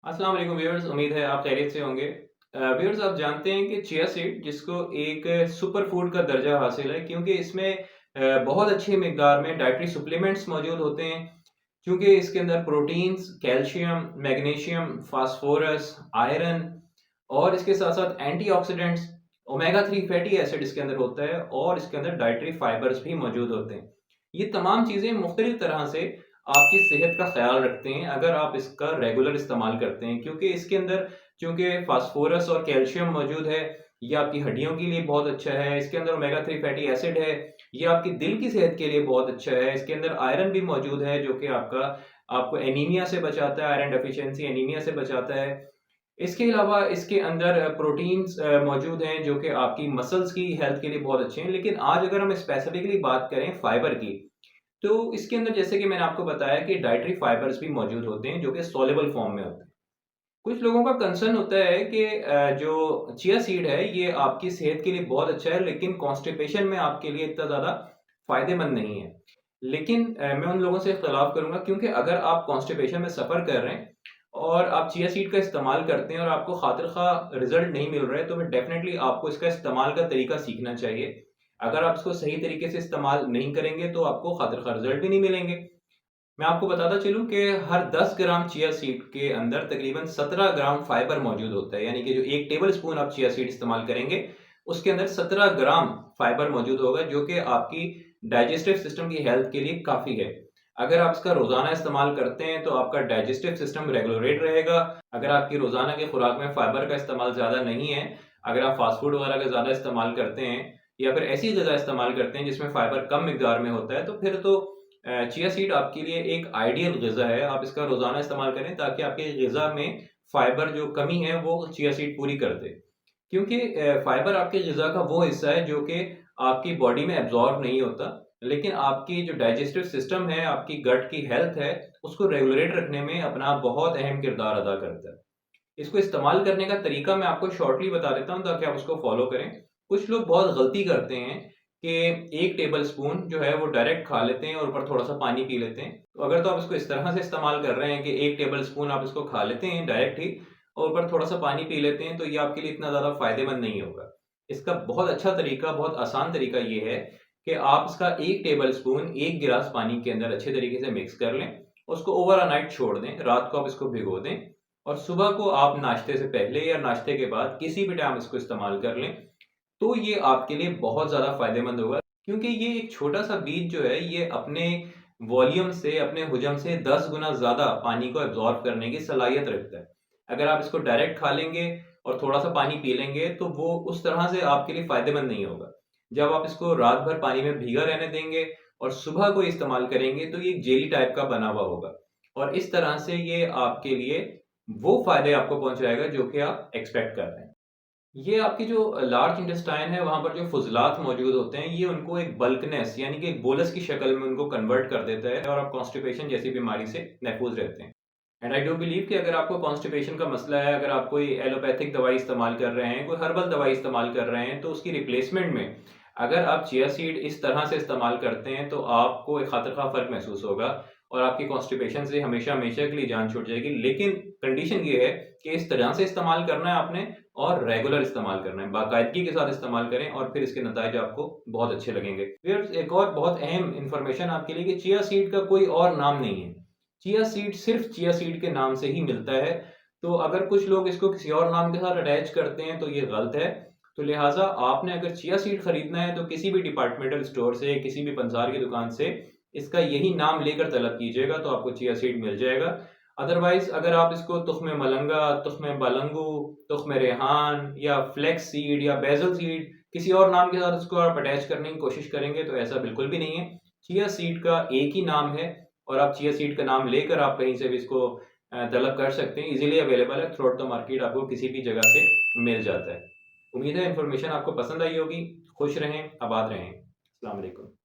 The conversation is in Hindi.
अस्सलाम वालेकुम व्यूअर्स, उम्मीद है आप खैरियत से होंगे। व्यूअर्स, आप जानते हैं कि चिया सीड जिसको एक सुपर फूड का दर्जा हासिल है क्योंकि इसमें बहुत अच्छी मिकदार में डाइटरी सप्लीमेंट्स मौजूद होते हैं। क्योंकि इसके अंदर proteins, calcium, magnesium, phosphorus, iron और इसके साथ-साथ एंटीऑक्सीडेंट्स, ओमेगा 3 फैटी एसिड इसके अंदर होता है और इसके अंदर डाइटरी फाइबर्स भी मौजूद होते हैं। ये तमाम चीज़ें मुख्तलिफ तरह से आपकी सेहत का ख्याल रखते हैं अगर आप इसका रेगुलर इस्तेमाल करते हैं, क्योंकि इसके अंदर चूंकि फास्फोरस और कैल्शियम मौजूद है। ये आपकी हड्डियों के लिए बहुत अच्छा है। इसके अंदर ओमेगा 3 फैटी एसिड है। ये आपकी दिल की सेहत के लिए बहुत अच्छा है। इसके अंदर आयरन भी मौजूद है जो कि आपको एनीमिया से बचाता है, आयरन डेफिशिएंसी एनीमिया से बचाता है। इसके अलावा इसके अंदर प्रोटीन्स मौजूद हैं जो कि आपकी मसल्स की हेल्थ के लिए बहुत अच्छे हैं। लेकिन आज अगर हम स्पेसिफिकली बात करें फाइबर की, तो इसके अंदर जैसे कि मैंने आपको बताया कि डाइटरी फाइबर्स भी मौजूद होते हैं जो कि सॉल्युबल फॉर्म में होते हैं। कुछ लोगों का कंसर्न होता है कि जो चिया सीड है ये आपकी सेहत के लिए बहुत अच्छा है, लेकिन कॉन्स्टिपेशन में आपके लिए इतना ज़्यादा फ़ायदेमंद नहीं है। लेकिन मैं उन लोगों से इख्तिलाफ़ करूँगा, क्योंकि अगर आप कॉन्स्टिपेशन में सफ़र कर रहे हैं और आप चिया सीड का इस्तेमाल करते हैं और आपको खातिर-ख़्वाह रिज़ल्ट नहीं मिल रहा है, तो फिर डेफ़िनेटली आपको इसका इस्तेमाल का तरीका सीखना चाहिए। अगर आप इसको सही तरीके से इस्तेमाल नहीं करेंगे, तो आपको खातिर-ख़्वाह रिज़ल्ट भी नहीं मिलेंगे। मैं आपको बताता चलूँ कि हर 10 ग्राम चिया सीड के अंदर तकरीबन 17 ग्राम फाइबर मौजूद होता है। यानी कि जो 1 टेबल स्पून आप चिया सीड इस्तेमाल करेंगे, उसके अंदर 17 ग्राम फाइबर मौजूद होगा, जो कि आपकी डाइजेस्टिव सिस्टम की हेल्थ के लिए काफ़ी है। अगर आप इसका रोज़ाना इस्तेमाल करते हैं, तो आपका डाइजेस्टिव सिस्टम रेगुलेट रहेगा। अगर आपकी रोज़ाना की खुराक में फाइबर का इस्तेमाल ज़्यादा नहीं है, अगर आप फास्ट फूड वगैरह का ज़्यादा इस्तेमाल करते हैं या फिर ऐसी ग़िज़ा इस्तेमाल करते हैं जिसमें फाइबर कम मिकदार में होता है, तो फिर तो चिया सीड आपके लिए एक आइडियल ग़िज़ा है। आप इसका रोज़ाना इस्तेमाल करें ताकि आपके ग़िज़ा में फाइबर जो कमी है वो चिया सीड पूरी कर दे। क्योंकि फाइबर आपके ग़िज़ा का वो हिस्सा है जो कि आपकी बॉडी में एब्ज़ॉर्ब नहीं होता, लेकिन आपकी जो डाइजेस्टिव सिस्टम है, आपकी गट की हेल्थ है, उसको रेगुलेट रखने में अपना बहुत अहम किरदार अदा करता है। इसको इस्तेमाल करने का तरीका मैं आपको शॉर्टली बता देता हूँ ताकि आप उसको फ़ॉलो करें। कुछ लोग बहुत गलती करते हैं कि 1 टेबल स्पून जो है वो डायरेक्ट खा लेते हैं और ऊपर थोड़ा-सा पानी पी लेते हैं। तो अगर तो आप इसको इस तरह से इस्तेमाल कर रहे हैं कि 1 टेबल स्पून आप इसको खा लेते हैं डायरेक्ट ही और ऊपर थोड़ा-सा पानी पी लेते हैं, तो ये आपके लिए इतना ज़्यादा फ़ायदेमंद नहीं होगा। इसका बहुत अच्छा तरीका, बहुत आसान तरीका ये है कि आप इसका 1 टेबल स्पून 1 गिलास पानी के अंदर अच्छे तरीके से मिक्स कर लें, उसको ओवर अ नाइट छोड़ दें, रात को आप इसको भिगो दें और सुबह को आप नाश्ते से पहले या नाश्ते के बाद किसी भी टाइम इसको इस्तेमाल कर लें, तो ये आपके लिए बहुत ज़्यादा फ़ायदेमंद होगा। क्योंकि ये एक छोटा-सा बीज जो है, ये अपने वॉल्यूम से, अपने हुजम से 10 गुना ज़्यादा पानी को एब्ज़ॉर्ब करने की सलाहियत रखता है। अगर आप इसको डायरेक्ट खा लेंगे और थोड़ा-सा पानी पी लेंगे, तो वो उस तरह से आपके लिए फ़ायदेमंद नहीं होगा। जब आप इसको रात भर पानी में भीगा रहने देंगे और सुबह को इस्तेमाल करेंगे, तो ये एक जेली टाइप का बना हुआ होगा और इस तरह से ये आपके लिए वो फ़ायदे आपको पहुँचाएगा जो कि आप एक्सपेक्ट कर रहे हैं। ये आपकी जो लार्ज इंटेस्टाइन है, वहाँ पर जो फ़ुज़लात मौजूद होते हैं, ये उनको एक बल्कनेस यानी कि एक बोलस की शक्ल में उनको कन्वर्ट कर देता है और आप कॉन्स्टिपेशन जैसी बीमारी से महफूज़ रहते हैं। एंड आई डू बिलीव कि अगर आपको कॉन्स्टिपेशन का मसला है, अगर आप कोई एलोपैथिक दवाई इस्तेमाल कर रहे हैं, कोई हर्बल दवाई इस्तेमाल कर रहे हैं, तो उसकी रिप्लेसमेंट में अगर आप चिया सीड इस तरह से इस्तेमाल करते हैं, तो आपको एक खातिर-ख़्वाह फ़र्क महसूस होगा और आपकी कॉन्स्टिपेशन से हमेशा-हमेशा के लिए जान छूट जाएगी। लेकिन कंडीशन ये है कि इस तरह से इस्तेमाल करना है आपने और रेगुलर इस्तेमाल करना है, बाकायदगी के साथ इस्तेमाल करें और फिर इसके नताइज आपको बहुत अच्छे लगेंगे। फिर एक और बहुत अहम इन्फॉर्मेशन आपके लिए कि चिया सीड का कोई और नाम नहीं है। चिया सीड सिर्फ़ चिया सीड के नाम से ही मिलता है, तो अगर कुछ लोग इसको किसी और नाम के साथ अटैच करते हैं, तो ये गलत है। तो लिहाज़ा आपने अगर चिया सीड खरीदना है, तो किसी भी डिपार्टमेंटल स्टोर से, किसी भी पंसार की दुकान से इसका यही नाम लेकर तलब कीजिएगा, तो आपको चिया सीड मिल जाएगा। अदरवाइज़ अगर आप इसको तुख़्म मलंगा, तुख़्म बलंगू, तुख़्म रेहान या फ्लैक्स सीड या बेसल सीड किसी और नाम के साथ इसको आप अटैच करने की कोशिश करेंगे, तो ऐसा बिल्कुल भी नहीं है। चिया सीड का एक ही नाम है और आप चिया सीड का नाम लेकर आप कहीं से भी इसको तलब कर सकते हैं। ईज़िली अवेलेबल है थ्रू आउट द मार्केट, आपको किसी भी जगह से मिल जाता है। उम्मीद है इन्फॉर्मेशन आपको पसंद आई होगी। खुश रहें, आबाद रहें। अस्सलाम वालेकुम।